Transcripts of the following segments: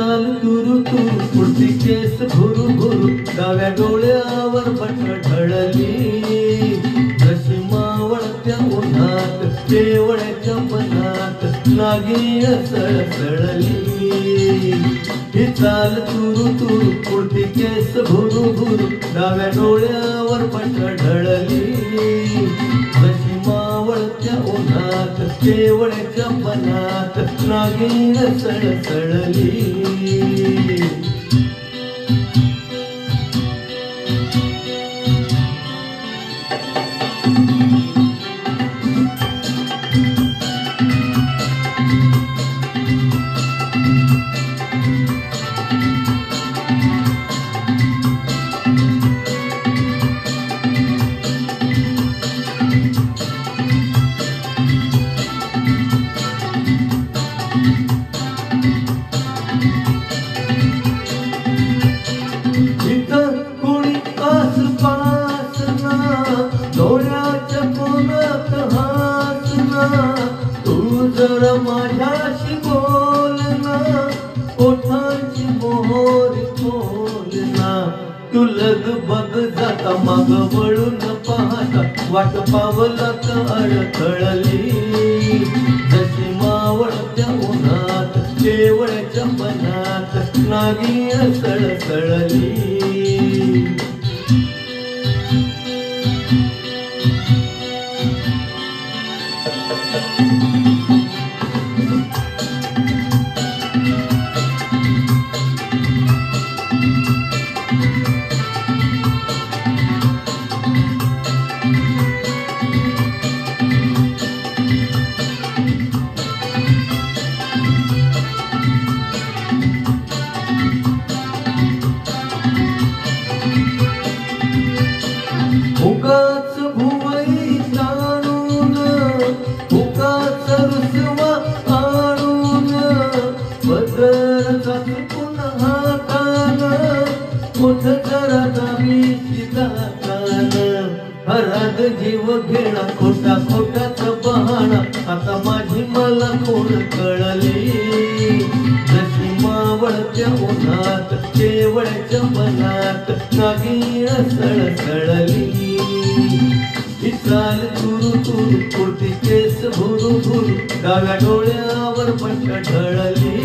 चाल तुरु तुरु पुढची केस भुरु भुरु डाव्या डोळ्यावर बट ढळली जशी मावळत्या उन्हात केवळ्याच्या मनात नागिन सळसळली ही चाल तुरु तुरु पुढची केस भुरु भुरु डाव्या डोळ्यावर बट ढळली जशी मावळत्या उन्हात केवळ्याच्या मनात नागिन सळसळली डोळ्याच्या कोणात हासना तू जरा माझ्याशी बोलना ओठांची मोहर खोलना तू लग बग जाता माग वळून पाहता वाट पावलात अडखळली जशी मावळत्या उन्हात केवळ्याच्या मनात नागिन सळसळली उगाच भुवई जाणून उगाच रुसवा आणून बदल पुन्हा कान उठ जरा दाबी कान हराद जीव घेणा खोटा खोटाच बहाणा आता माझी मला कोण कळली जशी मावळत्या उन्हात केवळ्याच्या मनात नागिन सळसळली ही चाल तुरु तुरु पुढची केस भुरु भुरु डाव्या डोळ्यावर बट ढळली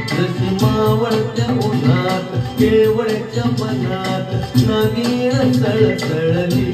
जशी मावळत्या उन्हात केवळ्याच्या मनात नागिन सळसळली